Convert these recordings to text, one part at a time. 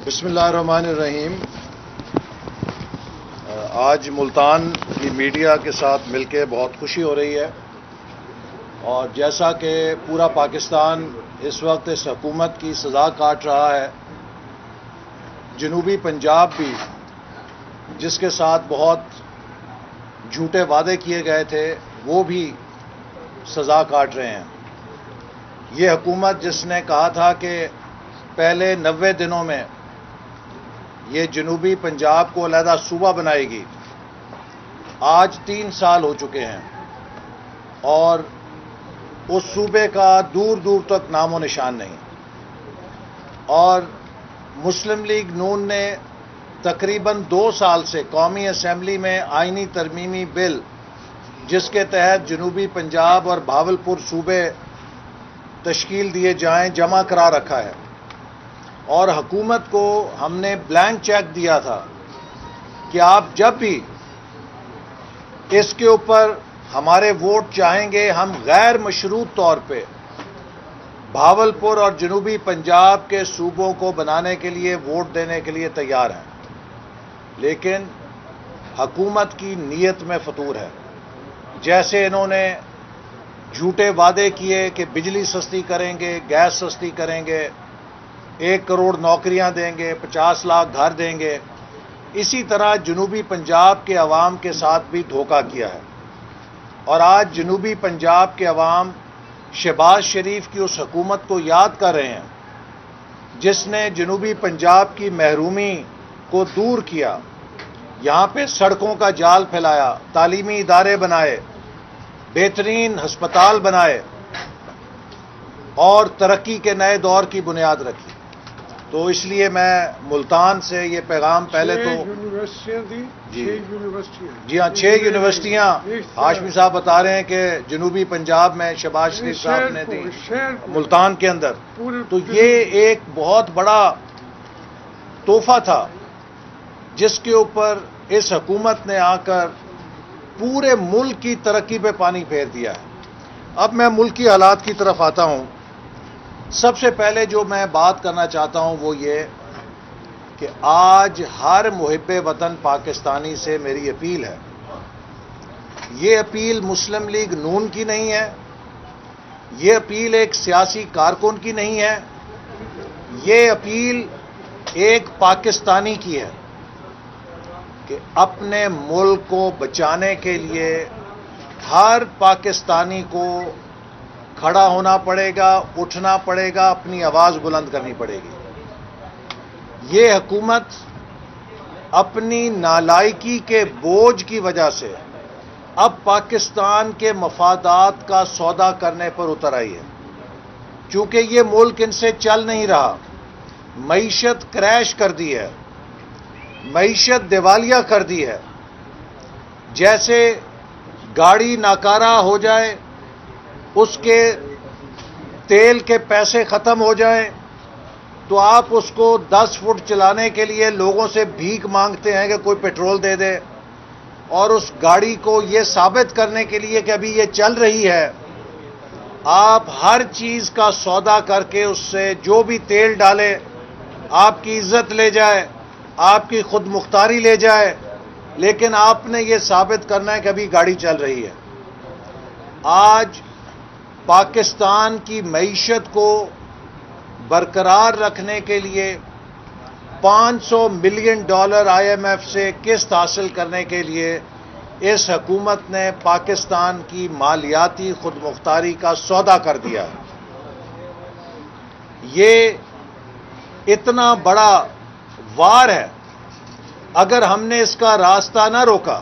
بسم اللہ الرحمن الرحیم۔ آج ملتان کی میڈیا کے ساتھ مل کے بہت خوشی ہو رہی ہے، اور جیسا کہ پورا پاکستان اس وقت اس حکومت کی سزا کاٹ رہا ہے، جنوبی پنجاب بھی جس کے ساتھ بہت جھوٹے وعدے کیے گئے تھے وہ بھی سزا کاٹ رہے ہیں۔ یہ حکومت جس نے کہا تھا کہ پہلے 90 دنوں میں یہ جنوبی پنجاب کو علیحدہ صوبہ بنائے گی، آج 3 سال ہو چکے ہیں اور اس صوبے کا دور دور تک نام و نشان نہیں۔ اور مسلم لیگ نون نے تقریباً 2 سال سے قومی اسمبلی میں آئینی ترمیمی بل جس کے تحت جنوبی پنجاب اور بھاولپور صوبے تشکیل دیے جائیں جمع کرا رکھا ہے، اور حکومت کو ہم نے بلینک چیک دیا تھا کہ آپ جب بھی اس کے اوپر ہمارے ووٹ چاہیں گے ہم غیر مشروط طور پہ بھاولپور اور جنوبی پنجاب کے صوبوں کو بنانے کے لیے ووٹ دینے کے لیے تیار ہیں۔ لیکن حکومت کی نیت میں فطور ہے، جیسے انہوں نے جھوٹے وعدے کیے کہ بجلی سستی کریں گے، گیس سستی کریں گے، 1 کروڑ نوکریاں دیں گے، 50 لاکھ گھر دیں گے، اسی طرح جنوبی پنجاب کے عوام کے ساتھ بھی دھوکہ کیا ہے۔ اور آج جنوبی پنجاب کے عوام شہباز شریف کی اس حکومت کو یاد کر رہے ہیں جس نے جنوبی پنجاب کی محرومی کو دور کیا، یہاں پہ سڑکوں کا جال پھیلایا، تعلیمی ادارے بنائے، بہترین ہسپتال بنائے اور ترقی کے نئے دور کی بنیاد رکھی۔ تو اس لیے میں ملتان سے یہ پیغام پہلے تو جی ہاں 6 یونیورسٹیاں ہاشمی صاحب بتا رہے ہیں کہ جنوبی پنجاب میں شہباز شریف صاحب نے دی، ملتان کے اندر، تو یہ ایک بہت بڑا تحفہ تھا جس کے اوپر اس حکومت نے آ کر پورے ملک کی ترقی پہ پانی پھیر دیا ہے۔ اب میں ملکی حالات کی طرف آتا ہوں۔ سب سے پہلے جو میں بات کرنا چاہتا ہوں وہ یہ کہ آج ہر محب وطن پاکستانی سے میری اپیل ہے، یہ اپیل مسلم لیگ نون کی نہیں ہے، یہ اپیل ایک سیاسی کارکن کی نہیں ہے، یہ اپیل ایک پاکستانی کی ہے کہ اپنے ملک کو بچانے کے لیے ہر پاکستانی کو کھڑا ہونا پڑے گا، اٹھنا پڑے گا، اپنی آواز بلند کرنی پڑے گی۔ یہ حکومت اپنی نالائکی کے بوجھ کی وجہ سے اب پاکستان کے مفادات کا سودا کرنے پر اتر آئی ہے، چونکہ یہ ملک ان سے چل نہیں رہا، معیشت کریش کر دی ہے، معیشت دیوالیہ کر دی ہے۔ جیسے گاڑی ناکارہ ہو جائے، اس کے تیل کے پیسے ختم ہو جائیں تو آپ اس کو 10 فٹ چلانے کے لیے لوگوں سے بھیک مانگتے ہیں کہ کوئی پیٹرول دے دے، اور اس گاڑی کو یہ ثابت کرنے کے لیے کہ ابھی یہ چل رہی ہے آپ ہر چیز کا سودا کر کے اس سے جو بھی تیل ڈالے آپ کی عزت لے جائے، آپ کی خود مختاری لے جائے، لیکن آپ نے یہ ثابت کرنا ہے کہ ابھی گاڑی چل رہی ہے۔ آج پاکستان کی معیشت کو برقرار رکھنے کے لیے $500 ملین IMF سے قسط حاصل کرنے کے لیے اس حکومت نے پاکستان کی مالیاتی خود مختاری کا سودا کر دیا۔ یہ اتنا بڑا وار ہے، اگر ہم نے اس کا راستہ نہ روکا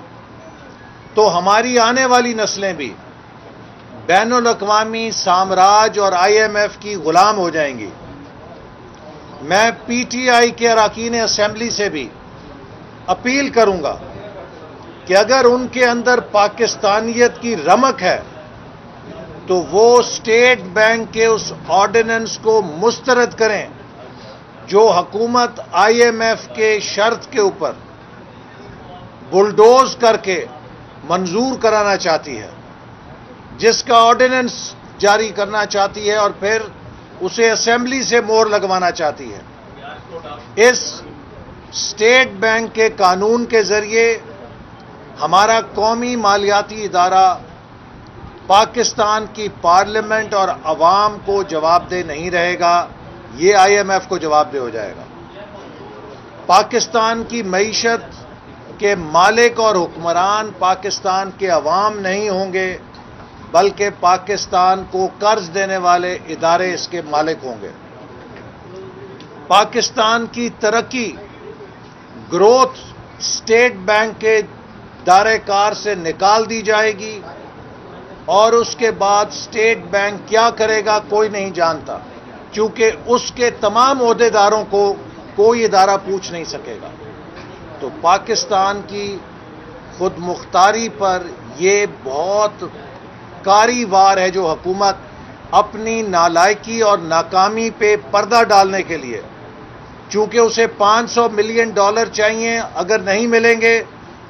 تو ہماری آنے والی نسلیں بھی بین الاقوامی سامراج اور IMF کی غلام ہو جائیں گی۔ میں PTI کے اراکین اسمبلی سے بھی اپیل کروں گا کہ اگر ان کے اندر پاکستانیت کی رمق ہے تو وہ اسٹیٹ بینک کے اس آرڈیننس کو مسترد کریں جو حکومت IMF کے شرط کے اوپر بلڈوز کر کے منظور کرانا چاہتی ہے، جس کا آرڈیننس جاری کرنا چاہتی ہے اور پھر اسے اسمبلی سے مہر لگوانا چاہتی ہے۔ اس اسٹیٹ بینک کے قانون کے ذریعے ہمارا قومی مالیاتی ادارہ پاکستان کی پارلیمنٹ اور عوام کو جواب دہ نہیں رہے گا، یہ IMF کو جواب دہ ہو جائے گا۔ پاکستان کی معیشت کے مالک اور حکمران پاکستان کے عوام نہیں ہوں گے، بلکہ پاکستان کو قرض دینے والے ادارے اس کے مالک ہوں گے۔ پاکستان کی ترقی، گروتھ اسٹیٹ بینک کے دائرہ کار سے نکال دی جائے گی، اور اس کے بعد اسٹیٹ بینک کیا کرے گا کوئی نہیں جانتا، کیونکہ اس کے تمام عہدیداروں کو کوئی ادارہ پوچھ نہیں سکے گا۔ تو پاکستان کی خود مختاری پر یہ بہت کاری وار ہے جو حکومت اپنی نالائکی اور ناکامی پہ پردہ ڈالنے کے لیے، چونکہ اسے $500 ملین چاہیے، اگر نہیں ملیں گے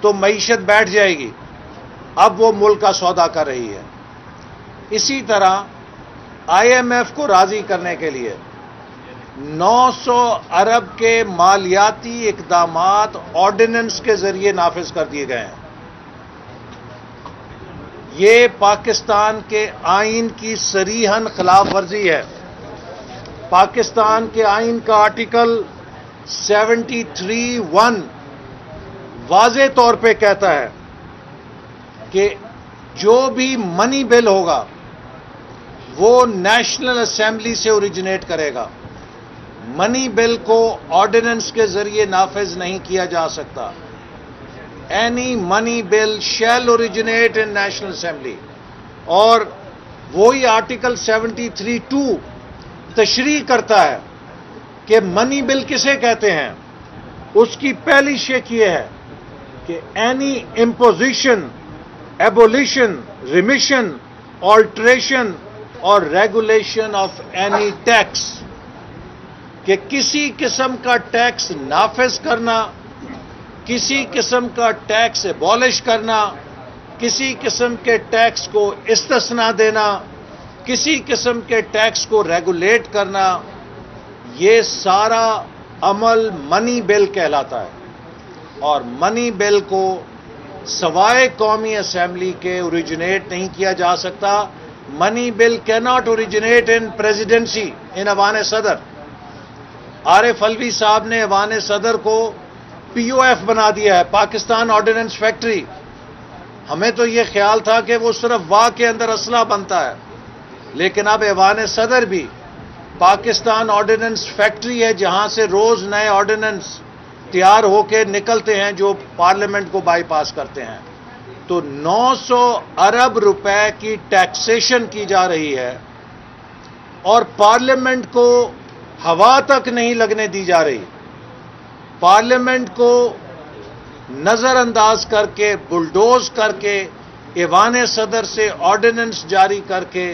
تو معیشت بیٹھ جائے گی، اب وہ ملک کا سودا کر رہی ہے۔ اسی طرح IMF کو راضی کرنے کے لیے 900 ارب کے مالیاتی اقدامات آرڈیننس کے ذریعے نافذ کر دیے گئے ہیں۔ یہ پاکستان کے آئین کی صریحاً خلاف ورزی ہے۔ پاکستان کے آئین کا آرٹیکل 73(1) واضح طور پہ کہتا ہے کہ جو بھی منی بل ہوگا وہ نیشنل اسمبلی سے اوریجنیٹ کرے گا۔ منی بل کو آرڈیننس کے ذریعے نافذ نہیں کیا جا سکتا۔ اینی منی بل شیل اوریجنیٹ ان نیشنل اسمبلی، اور وہی آرٹیکل 73(2) تشریح کرتا ہے کہ منی بل کسے کہتے ہیں۔ اس کی پہلی شق یہ ہے کہ اینی امپوزیشن، ایبولیشن، ریمیشن، آلٹریشن اور ریگولیشن آف اینی ٹیکس، کہ کسی قسم کا ٹیکس نافذ کرنا، کسی قسم کا ٹیکس ایبولش کرنا، کسی قسم کے ٹیکس کو استثناء دینا، کسی قسم کے ٹیکس کو ریگولیٹ کرنا، یہ سارا عمل منی بل کہلاتا ہے۔ اور منی بل کو سوائے قومی اسمبلی کے اوریجنیٹ نہیں کیا جا سکتا۔ منی بل کی ناٹ اوریجنیٹ ان پریزیڈنسی، ان ایوان صدر۔ عارف علوی صاحب نے ایوان صدر کو POF بنا دیا ہے، پاکستان آرڈیننس فیکٹری۔ ہمیں تو یہ خیال تھا کہ وہ صرف واہ کے اندر اسلحہ بنتا ہے، لیکن اب ایوان صدر بھی پاکستان آرڈیننس فیکٹری ہے، جہاں سے روز نئے آرڈیننس تیار ہو کے نکلتے ہیں جو پارلیمنٹ کو بائی پاس کرتے ہیں۔ تو 900 ارب روپے کی ٹیکسیشن کی جا رہی ہے، اور پارلیمنٹ کو ہوا تک نہیں لگنے دی جا رہی۔ پارلیمنٹ کو نظر انداز کر کے، بلڈوز کر کے، ایوان صدر سے آرڈیننس جاری کر کے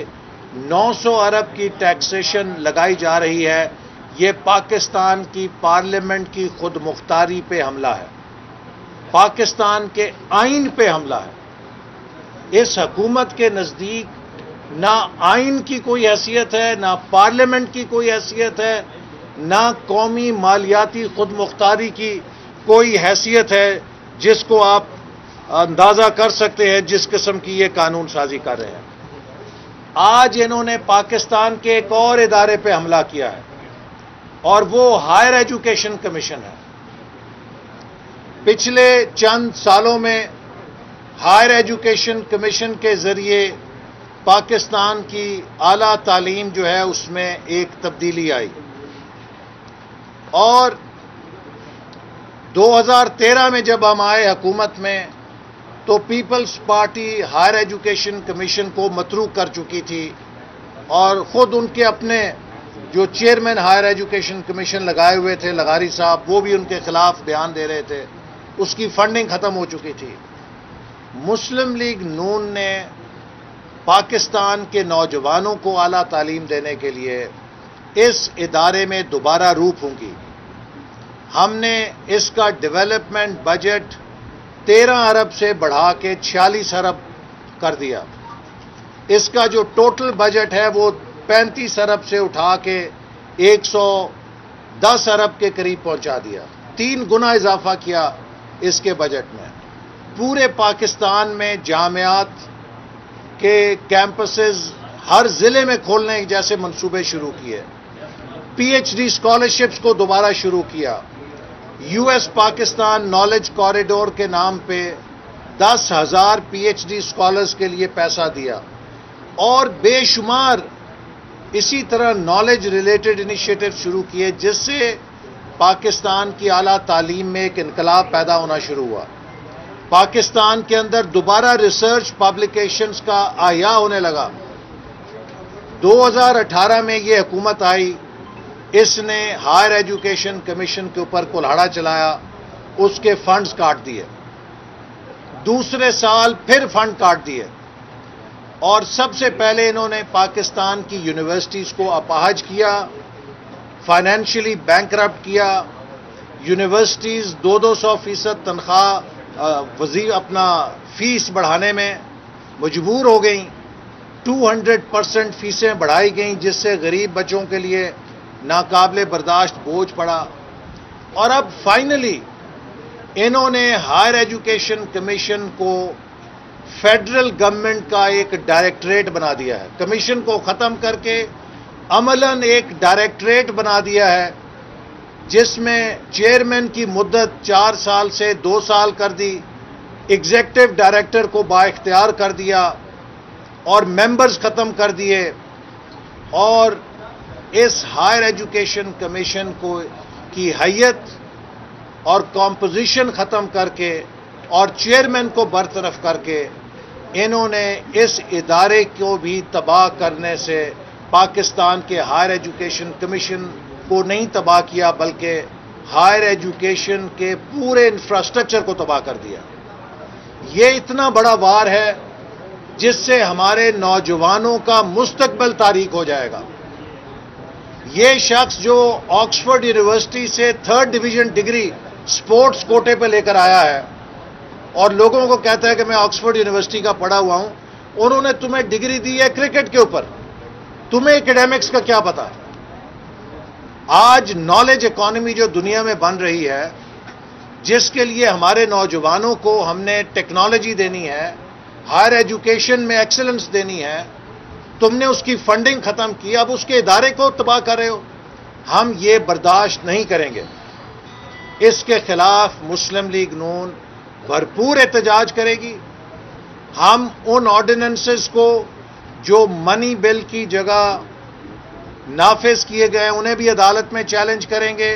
900 ارب کی ٹیکسیشن لگائی جا رہی ہے۔ یہ پاکستان کی پارلیمنٹ کی خود مختاری پہ حملہ ہے، پاکستان کے آئین پہ حملہ ہے۔ اس حکومت کے نزدیک نہ آئین کی کوئی حیثیت ہے، نہ پارلیمنٹ کی کوئی حیثیت ہے، نہ قومی مالیاتی خود مختاری کی کوئی حیثیت ہے، جس کو آپ اندازہ کر سکتے ہیں جس قسم کی یہ قانون سازی کر رہے ہیں۔ آج انہوں نے پاکستان کے ایک اور ادارے پہ حملہ کیا ہے، اور وہ ہائر ایجوکیشن کمیشن ہے۔ پچھلے چند سالوں میں ہائر ایجوکیشن کمیشن کے ذریعے پاکستان کی اعلیٰ تعلیم جو ہے اس میں ایک تبدیلی آئی، اور 2013 میں جب ہم آئے حکومت میں تو پیپلز پارٹی ہائر ایجوکیشن کمیشن کو متروک کر چکی تھی، اور خود ان کے اپنے جو چیئرمین ہائر ایجوکیشن کمیشن لگائے ہوئے تھے لغاری صاحب، وہ بھی ان کے خلاف بیان دے رہے تھے، اس کی فنڈنگ ختم ہو چکی تھی۔ مسلم لیگ نون نے پاکستان کے نوجوانوں کو اعلیٰ تعلیم دینے کے لیے اس ادارے میں دوبارہ روح پھونکی۔ ہم نے اس کا ڈیولپمنٹ بجٹ 13 ارب سے بڑھا کے 46 ارب کر دیا۔ اس کا جو ٹوٹل بجٹ ہے وہ 35 ارب سے اٹھا کے 10 ارب کے قریب پہنچا دیا، 3 گنا اضافہ کیا اس کے بجٹ میں۔ پورے پاکستان میں جامعات کے کیمپسز ہر ضلع میں کھولنے جیسے منصوبے شروع کیے، پی ایچ ڈی اسکالرشپس کو دوبارہ شروع کیا، U S Pakistan knowledge corridor کے نام پہ 10,000 پی ایچ ڈی اسکالرز کے لیے پیسہ دیا، اور بے شمار اسی طرح نالج ریلیٹڈ انیشیٹو شروع کیے، جس سے پاکستان کی اعلیٰ تعلیم میں ایک انقلاب پیدا ہونا شروع ہوا۔ پاکستان کے اندر دوبارہ ریسرچ پبلیکیشنز کا احیاء ہونے لگا۔ 2018 میں یہ حکومت آئی، اس نے ہائر ایجوکیشن کمیشن کے اوپر کلہاڑا چلایا، اس کے فنڈز کاٹ دیے، دوسرے سال پھر فنڈ کاٹ دیے، اور سب سے پہلے انہوں نے پاکستان کی یونیورسٹیز کو اپاہج کیا، فائنینشلی بینکرپٹ کیا۔ یونیورسٹیز 200% تنخواہ اپنا فیس بڑھانے میں مجبور ہو گئیں، 200% فیسیں بڑھائی گئیں، جس سے غریب بچوں کے لیے ناقابل برداشت بوجھ پڑا۔ اور اب فائنلی انہوں نے ہائر ایجوکیشن کمیشن کو فیڈرل گورنمنٹ کا ایک ڈائریکٹریٹ بنا دیا ہے، کمیشن کو ختم کر کے عملاً ایک ڈائریکٹریٹ بنا دیا ہے، جس میں چیئرمین کی مدت 4 سال سے 2 سال کر دی، ایگزیکٹو ڈائریکٹر کو بااختیار کر دیا، اور ممبرز ختم کر دیے، اور اس ہائر ایجوکیشن کمیشن کی حیت اور کمپوزیشن ختم کر کے اور چیئرمین کو برطرف کر کے انہوں نے اس ادارے کو بھی تباہ کرنے سے پاکستان کے ہائر ایجوکیشن کمیشن کو نہیں تباہ کیا، بلکہ ہائر ایجوکیشن کے پورے انفراسٹرکچر کو تباہ کر دیا۔ یہ اتنا بڑا وار ہے جس سے ہمارے نوجوانوں کا مستقبل تاریک ہو جائے گا۔ یہ شخص جو آکسفورڈ یونیورسٹی سے 3rd ڈویژن ڈگری سپورٹس کوٹے پہ لے کر آیا ہے اور لوگوں کو کہتا ہے کہ میں آکسفورڈ یونیورسٹی کا پڑھا ہوا ہوں، انہوں نے تمہیں ڈگری دی ہے کرکٹ کے اوپر، تمہیں ایکڈیمکس کا کیا پتا؟ آج نالج اکانومی جو دنیا میں بن رہی ہے، جس کے لیے ہمارے نوجوانوں کو ہم نے ٹیکنالوجی دینی ہے، ہائر ایجوکیشن میں ایکسلنس دینی ہے، تم نے اس کی فنڈنگ ختم کی، اب اس کے ادارے کو تباہ کر رہے ہو۔ ہم یہ برداشت نہیں کریں گے۔ اس کے خلاف مسلم لیگ نون بھرپور احتجاج کرے گی۔ ہم ان آرڈیننسز کو جو منی بل کی جگہ نافذ کیے گئے انہیں بھی عدالت میں چیلنج کریں گے،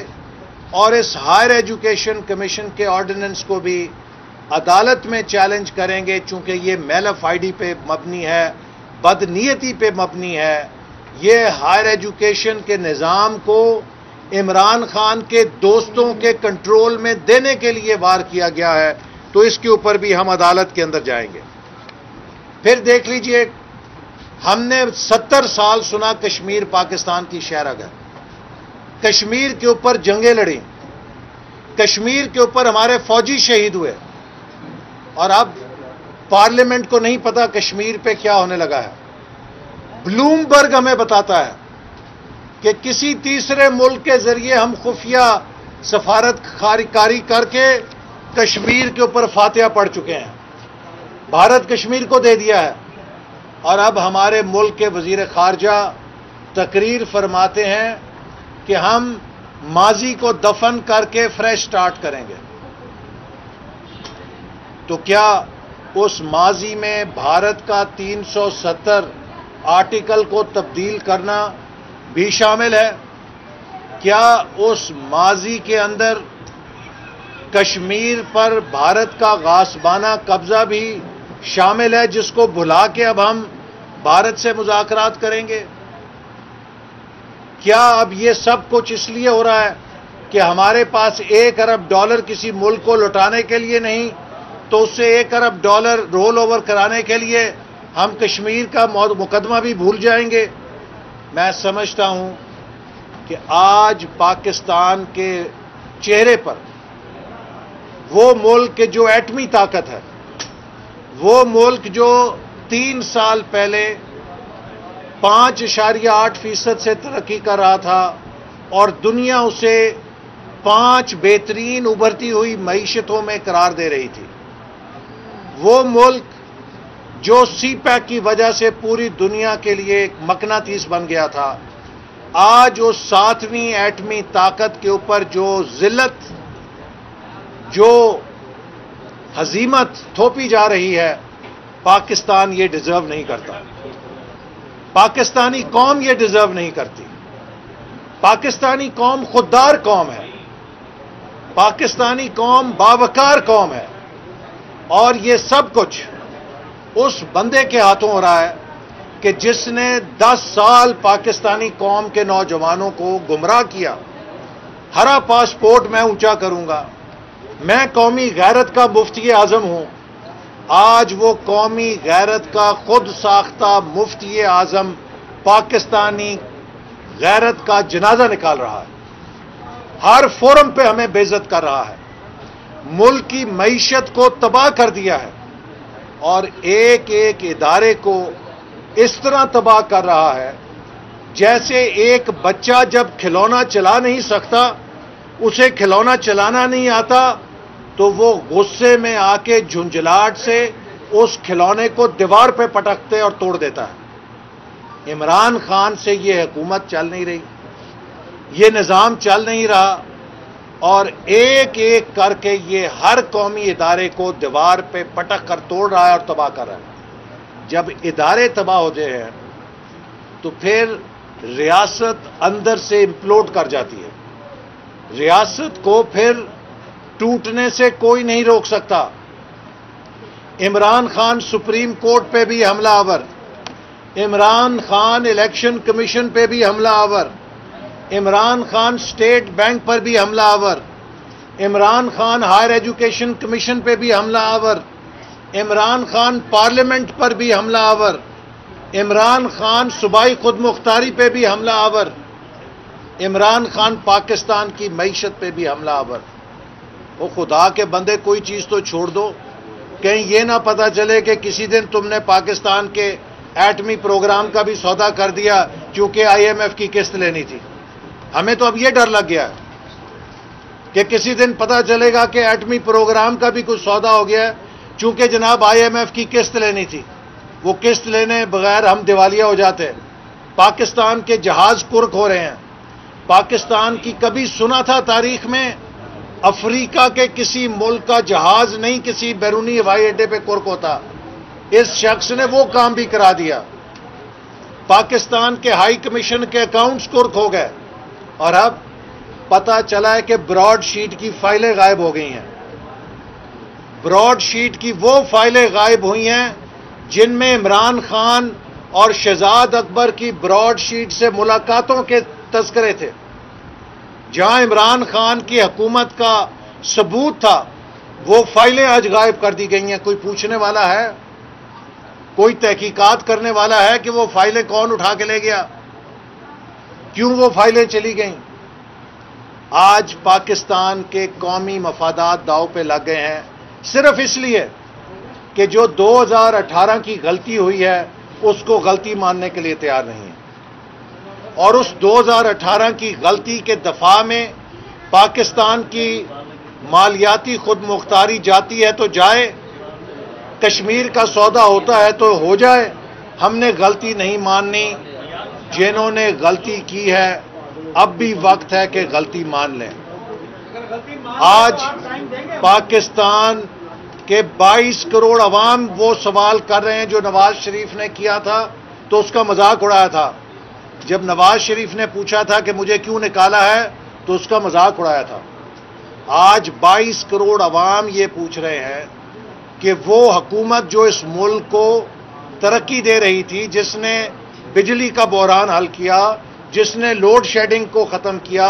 اور اس ہائر ایجوکیشن کمیشن کے آرڈیننس کو بھی عدالت میں چیلنج کریں گے، چونکہ یہ میل آف آئی ڈی پہ مبنی ہے، بدنیتی پہ مبنی ہے۔ یہ ہائر ایجوکیشن کے نظام کو عمران خان کے دوستوں کے کنٹرول میں دینے کے لیے وار کیا گیا ہے، تو اس کے اوپر بھی ہم عدالت کے اندر جائیں گے۔ پھر دیکھ لیجئے، ہم نے 70 سال سنا کشمیر پاکستان کی شہرگ ہے، کشمیر کے اوپر جنگیں لڑیں، کشمیر کے اوپر ہمارے فوجی شہید ہوئے، اور اب پارلیمنٹ کو نہیں پتا کشمیر پہ کیا ہونے لگا ہے۔ بلومبرگ ہمیں بتاتا ہے کہ کسی تیسرے ملک کے ذریعے ہم خفیہ سفارت کاری کر کے کشمیر کے اوپر فاتحہ پڑھ چکے ہیں، بھارت کشمیر کو دے دیا ہے، اور اب ہمارے ملک کے وزیر خارجہ تقریر فرماتے ہیں کہ ہم ماضی کو دفن کر کے فریش سٹارٹ کریں گے۔ تو کیا اس ماضی میں بھارت کا 370 آرٹیکل کو تبدیل کرنا بھی شامل ہے؟ کیا اس ماضی کے اندر کشمیر پر بھارت کا غاصبانہ قبضہ بھی شامل ہے، جس کو بھلا کے اب ہم بھارت سے مذاکرات کریں گے؟ کیا اب یہ سب کچھ اس لیے ہو رہا ہے کہ ہمارے پاس $1 ارب کسی ملک کو لوٹانے کے لیے نہیں، تو اس سے $1 ارب رول اوور کرانے کے لیے ہم کشمیر کا مقدمہ بھی بھول جائیں گے؟ میں سمجھتا ہوں کہ آج پاکستان کے چہرے پر وہ ملک جو ایٹمی طاقت ہے، وہ ملک جو 3 سال پہلے 5.8% سے ترقی کر رہا تھا، اور دنیا اسے 5 بہترین ابھرتی ہوئی معیشتوں میں قرار دے رہی تھی. وہ ملک جو سی پیک کی وجہ سے پوری دنیا کے لیے ایک مقناطیس بن گیا تھا، آج اس 7ویں ایٹمی طاقت کے اوپر جو ذلت، جو ہزیمت تھوپی جا رہی ہے، پاکستان یہ ڈیزرو نہیں کرتا. پاکستانی قوم یہ ڈیزرو نہیں کرتی. پاکستانی قوم خوددار قوم ہے. پاکستانی قوم باوقار قوم ہے. اور یہ سب کچھ اس بندے کے ہاتھوں ہو رہا ہے کہ جس نے 10 سال پاکستانی قوم کے نوجوانوں کو گمراہ کیا. ہرا پاسپورٹ میں اونچا کروں گا، میں قومی غیرت کا مفتی اعظم ہوں. آج وہ قومی غیرت کا خود ساختہ مفتی اعظم پاکستانی غیرت کا جنازہ نکال رہا ہے. ہر فورم پہ ہمیں بے عزت کر رہا ہے. ملک کی معیشت کو تباہ کر دیا ہے اور ایک ایک ادارے کو اس طرح تباہ کر رہا ہے جیسے ایک بچہ جب کھلونا چلا نہیں سکتا، اسے کھلونا چلانا نہیں آتا، تو وہ غصے میں آ کے جھنجھلاہٹ سے اس کھلونے کو دیوار پہ پٹکتے اور توڑ دیتا ہے. عمران خان سے یہ حکومت چل نہیں رہی، یہ نظام چل نہیں رہا، اور ایک ایک کر کے یہ ہر قومی ادارے کو دیوار پہ پٹک کر توڑ رہا ہے اور تباہ کر رہا ہے. جب ادارے تباہ ہوتے ہیں تو پھر ریاست اندر سے امپلوڈ کر جاتی ہے. ریاست کو پھر ٹوٹنے سے کوئی نہیں روک سکتا. عمران خان سپریم کورٹ پہ بھی حملہ آور، عمران خان الیکشن کمیشن پہ بھی حملہ آور، عمران خان اسٹیٹ بینک پر بھی حملہ آور، Imran Khan higher education commission پہ بھی حملہ آور، عمران خان پارلیمنٹ پر بھی حملہ آور، عمران خان صوبائی خود مختاری پہ بھی حملہ آور، عمران خان پاکستان کی معیشت پہ بھی حملہ آور. وہ خدا کے بندے کوئی چیز تو چھوڑ دو، کہیں یہ نہ پتا چلے کہ کسی دن تم نے پاکستان کے ایٹمی پروگرام کا بھی سودا کر دیا کیونکہ IMF کی قسط لینی تھی. ہمیں تو اب یہ ڈر لگ گیا ہے کہ کسی دن پتا چلے گا کہ ایٹمی پروگرام کا بھی کچھ سودا ہو گیا ہے چونکہ جناب IMF کی قسط لینی تھی. وہ قسط لینے بغیر ہم دیوالیہ ہو جاتے. پاکستان کے جہاز کرک ہو رہے ہیں. پاکستان کی کبھی سنا تھا تاریخ میں افریقہ کے کسی ملک کا جہاز نہیں کسی بیرونی ہوائی اڈے پہ کرک ہوتا. اس شخص نے وہ کام بھی کرا دیا. پاکستان کے ہائی کمیشن کے اکاؤنٹس کرک ہو گئے اور اب پتا چلا ہے کہ براڈ شیٹ کی فائلیں غائب ہو گئی ہیں. براڈ شیٹ کی وہ فائلیں غائب ہوئی ہیں جن میں عمران خان اور شہزاد اکبر کی براڈ شیٹ سے ملاقاتوں کے تذکرے تھے. جہاں عمران خان کی حکومت کا ثبوت تھا وہ فائلیں آج غائب کر دی گئی ہیں. کوئی پوچھنے والا ہے؟ کوئی تحقیقات کرنے والا ہے کہ وہ فائلیں کون اٹھا کے لے گیا؟ کیوں وہ فائلیں چلی گئیں؟ آج پاکستان کے قومی مفادات داؤ پہ لگ گئے ہیں صرف اس لیے کہ جو 2018 کی غلطی ہوئی ہے اس کو غلطی ماننے کے لیے تیار نہیں ہے. اور اس 2018 کی غلطی کے دفاع میں پاکستان کی مالیاتی خود مختاری جاتی ہے تو جائے، کشمیر کا سودا ہوتا ہے تو ہو جائے. ہم نے غلطی نہیں ماننی. جنہوں نے غلطی کی ہے اب بھی وقت ہے کہ غلطی مان لیں. آج پاکستان کے 22 کروڑ عوام وہ سوال کر رہے ہیں جو نواز شریف نے کیا تھا تو اس کا مذاق اڑایا تھا. جب نواز شریف نے پوچھا تھا کہ مجھے کیوں نکالا ہے تو اس کا مذاق اڑایا تھا. آج 22 کروڑ عوام یہ پوچھ رہے ہیں کہ وہ حکومت جو اس ملک کو ترقی دے رہی تھی، جس نے بجلی کا بحران حل کیا، جس نے لوڈ شیڈنگ کو ختم کیا،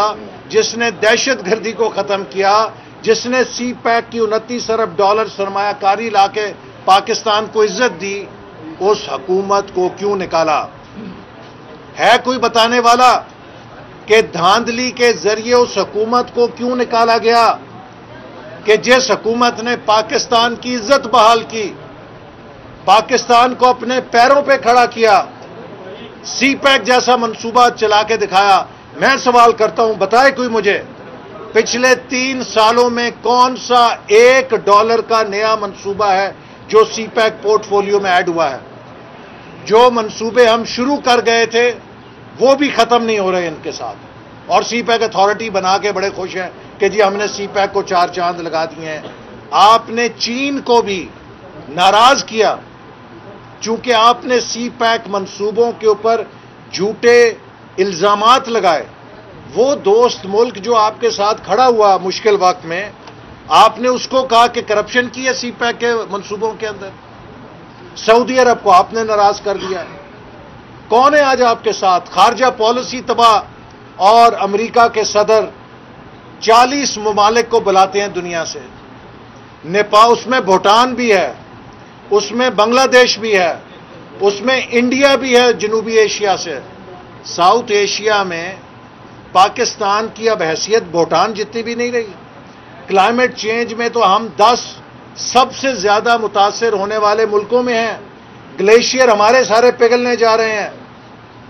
جس نے دہشت گردی کو ختم کیا، جس نے سی پیک کی 29 ارب ڈالر سرمایہ کاری لا کے پاکستان کو عزت دی، اس حکومت کو کیوں نکالا؟ ہے کوئی بتانے والا کہ دھاندلی کے ذریعے اس حکومت کو کیوں نکالا گیا کہ جس حکومت نے پاکستان کی عزت بحال کی، پاکستان کو اپنے پیروں پہ کھڑا کیا، سی پیک جیسا منصوبہ چلا کے دکھایا؟ میں سوال کرتا ہوں، بتائے کوئی مجھے پچھلے 3 سالوں میں کون سا $1 کا نیا منصوبہ ہے جو سی پیک پورٹ فولیو میں ایڈ ہوا ہے؟ جو منصوبے ہم شروع کر گئے تھے وہ بھی ختم نہیں ہو رہے ان کے ساتھ، اور سی پیک اتھارٹی بنا کے بڑے خوش ہیں کہ جی ہم نے سی پیک کو 4 چاند لگا دیے ہیں۔ آپ نے چین کو بھی ناراض کیا چونکہ آپ نے سی پیک منصوبوں کے اوپر جھوٹے الزامات لگائے۔ وہ دوست ملک جو آپ کے ساتھ کھڑا ہوا مشکل وقت میں، آپ نے اس کو کہا کہ کرپشن کی ہے سی پیک کے منصوبوں کے اندر۔ سعودی عرب کو آپ نے ناراض کر دیا۔ کون ہے آج آپ کے ساتھ؟ خارجہ پالیسی تباہ، اور امریکہ کے صدر 40 ممالک کو بلاتے ہیں دنیا سے۔ نیپال، اس میں بھوٹان بھی ہے، اس میں بنگلہ دیش بھی ہے، اس میں انڈیا بھی ہے جنوبی ایشیا سے۔ ساؤتھ ایشیا میں پاکستان کی اب حیثیت بھوٹان جتنی بھی نہیں رہی۔ کلائمیٹ چینج میں تو ہم 10 سب سے زیادہ متاثر ہونے والے ملکوں میں ہیں۔ گلیشیئر ہمارے سارے پگھلنے جا رہے ہیں۔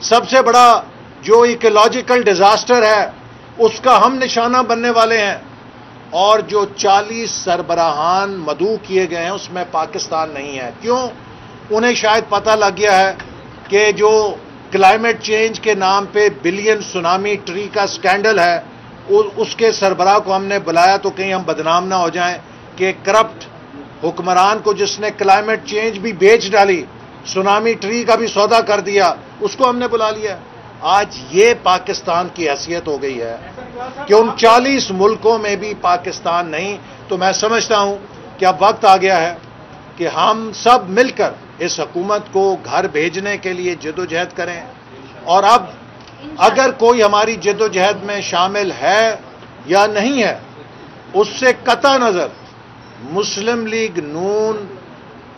سب سے بڑا جو ایکولوجیکل ڈیزاسٹر ہے اس کا ہم نشانہ بننے والے ہیں، اور جو 40 سربراہان مدعو کیے گئے ہیں اس میں پاکستان نہیں ہے۔ کیوں؟ انہیں شاید پتہ لگ گیا ہے کہ جو کلائمیٹ چینج کے نام پہ بلین سونامی ٹری کا سکینڈل ہے، اس کے سربراہ کو ہم نے بلایا تو کہیں ہم بدنام نہ ہو جائیں کہ کرپٹ حکمران کو جس نے کلائمیٹ چینج بھی بیچ ڈالی، سونامی ٹری کا بھی سودا کر دیا، اس کو ہم نے بلا لیا۔ آج یہ پاکستان کی حیثیت ہو گئی ہے کہ ان 40 ملکوں میں بھی پاکستان نہیں۔ تو میں سمجھتا ہوں کہ اب وقت آ گیا ہے کہ ہم سب مل کر اس حکومت کو گھر بھیجنے کے لیے جدوجہد کریں، اور اب اگر کوئی ہماری جدوجہد میں شامل ہے یا نہیں ہے، اس سے قطع نظر مسلم لیگ نون،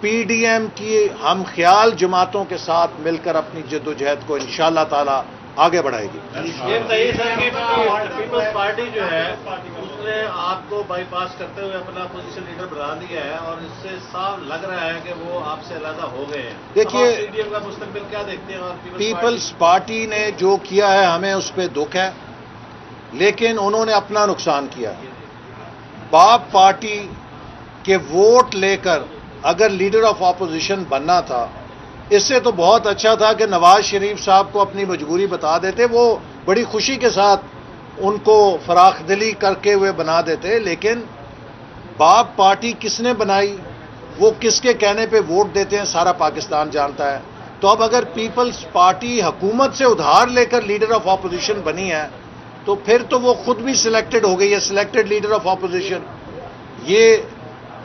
پی ڈی ایم کی ہم خیال جماعتوں کے ساتھ مل کر اپنی جدوجہد کو انشاءاللہ تعالی آگے بڑھائے گی۔ یہ بتائیے سر کہ پیپلز پارٹی جو ہے اس نے آپ کو بائی پاس کرتے ہوئے اپنا اپوزیشن لیڈر بنا دیا ہے، اور اس سے صاف لگ رہا ہے کہ وہ آپ سے علیحدہ ہو گئے ہیں۔ دیکھیے، پی ڈی ایم کا مستقبل کیا دیکھتے ہیں؟ اور پیپلز پارٹی نے جو کیا ہے ہمیں اس پہ دکھ ہے، لیکن انہوں نے اپنا نقصان کیا۔ باپ پارٹی کے ووٹ لے کر اگر لیڈر آف اپوزیشن بننا تھا، اس سے تو بہت اچھا تھا کہ نواز شریف صاحب کو اپنی مجبوری بتا دیتے، وہ بڑی خوشی کے ساتھ ان کو فراخ دلی کر کے ہوئے بنا دیتے۔ لیکن باپ پارٹی کس نے بنائی، وہ کس کے کہنے پہ ووٹ دیتے ہیں، سارا پاکستان جانتا ہے۔ تو اب اگر پیپلز پارٹی حکومت سے ادھار لے کر لیڈر آف اپوزیشن بنی ہے تو پھر تو وہ خود بھی سلیکٹڈ ہو گئی ہے، سلیکٹڈ لیڈر آف اپوزیشن۔ یہ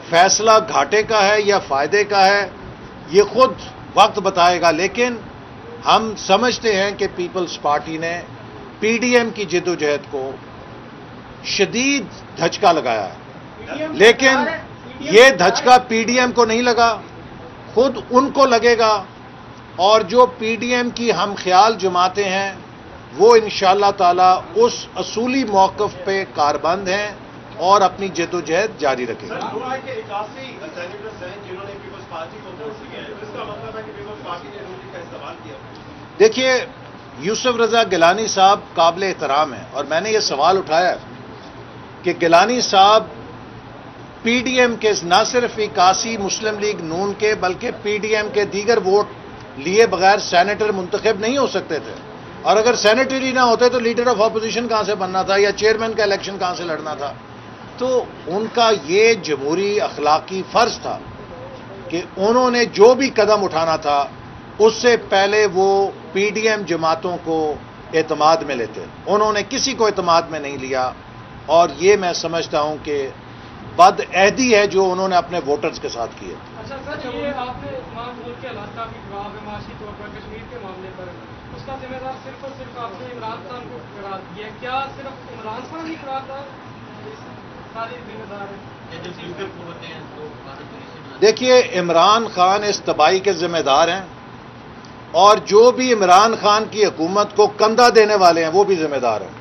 فیصلہ گھاٹے کا ہے یا فائدے کا ہے، یہ خود وقت بتائے گا، لیکن ہم سمجھتے ہیں کہ پیپلز پارٹی نے پی ڈی ایم کی جدوجہد کو شدید دھچکا لگایا ہے، لیکن یہ دھچکا پی ڈی ایم کو نہیں لگا، خود ان کو لگے گا، اور جو پی ڈی ایم کی ہم خیال جماعتیں ہیں وہ انشاءاللہ تعالی اس اصولی موقف پہ کاربند ہیں اور اپنی جدوجہد جاری رکھیں گے۔ دیکھیے، یوسف رضا گیلانی صاحب قابل احترام ہیں، اور میں نے یہ سوال اٹھایا کہ گیلانی صاحب پی ڈی ایم کے نہ صرف 81 مسلم لیگ نون کے بلکہ پی ڈی ایم کے دیگر ووٹ لیے بغیر سینیٹر منتخب نہیں ہو سکتے تھے، اور اگر سینیٹر ہی نہ ہوتے تو لیڈر آف اپوزیشن کہاں سے بننا تھا یا چیئرمین کا الیکشن کہاں سے لڑنا تھا؟ تو ان کا یہ جمہوری اخلاقی فرض تھا کہ انہوں نے جو بھی قدم اٹھانا تھا اس سے پہلے وہ پی ڈی ایم جماعتوں کو اعتماد میں لیتے، انہوں نے کسی کو اعتماد میں نہیں لیا، اور یہ میں سمجھتا ہوں کہ بد عہدی ہے جو انہوں نے اپنے ووٹرز کے ساتھ کی ہے۔ اچھا سر، یہ آپ نے تمام ملک کے حالات کا بھی جواب ہے معاشی طور پر کشمیر کے معاملے پر، اس کا ذمہ دار صرف اور صرف آپ نے عمران خان کو قرار دیا ہے، کیا صرف عمران خان ہی قرار دار ساری ذمہ دار ہے؟ دیکھیے، عمران خان اس تباہی کے ذمہ دار ہیں، اور جو بھی عمران خان کی حکومت کو کندھا دینے والے ہیں وہ بھی ذمہ دار ہیں۔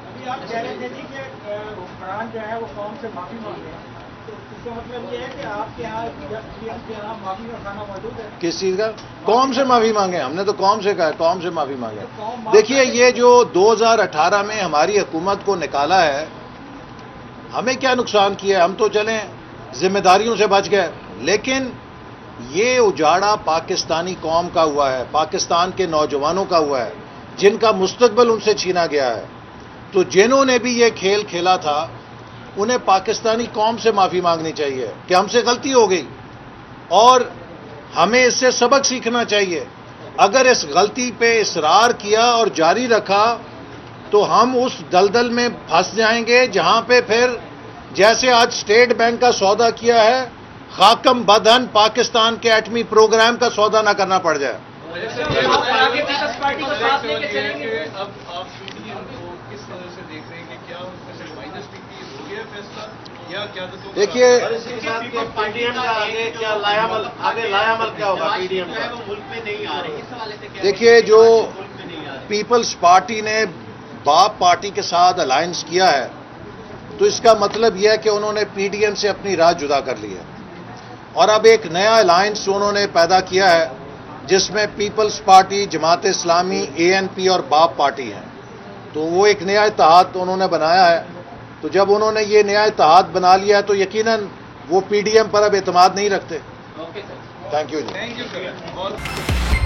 ابھی آپ کہہ رہے تھے کہ حکمران جو ہے وہ قوم سے معافی مانگ رہے ہیں، اس کا مطلب یہ ہے کہ آپ کے یہاں معافی کا کھانا موجود ہے؟ کس چیز کا؟ قوم سے معافی مانگے. ہم نے تو قوم سے کہا ہے قوم سے معافی مانگے. دیکھیے یہ جو 2018 میں ہماری حکومت کو نکالا ہے ہمیں کیا نقصان کیا ہے؟ ہم تو چلیں ذمہ داریوں سے بچ گئے، لیکن یہ اجاڑا پاکستانی قوم کا ہوا ہے، پاکستان کے نوجوانوں کا ہوا ہے جن کا مستقبل ان سے چھینا گیا ہے. تو جنہوں نے بھی یہ کھیل کھیلا تھا انہیں پاکستانی قوم سے معافی مانگنی چاہیے کہ ہم سے غلطی ہو گئی اور ہمیں اس سے سبق سیکھنا چاہیے. اگر اس غلطی پہ اصرار کیا اور جاری رکھا تو ہم اس دلدل میں پھنس جائیں گے جہاں پہ پھر جیسے آج اسٹیٹ بینک کا سودا کیا ہے خاکم بدہن پاکستان کے ایٹمی پروگرام کا سودا نہ کرنا پڑ جائے. دیکھیے دیکھیے جو پیپلز پارٹی نے باپ پارٹی کے ساتھ الائنس کیا ہے تو اس کا مطلب یہ ہے کہ انہوں نے پی ڈی ایم سے اپنی راہ جدا کر لی ہے اور اب ایک نیا الائنس انہوں نے پیدا کیا ہے جس میں پیپلز پارٹی، جماعت اسلامی، اے این پی اور باپ پارٹی ہیں. تو وہ ایک نیا اتحاد انہوں نے بنایا ہے. تو جب انہوں نے یہ نیا اتحاد بنا لیا ہے تو یقیناً وہ پی ڈی ایم پر اب اعتماد نہیں رکھتے. Thank you G.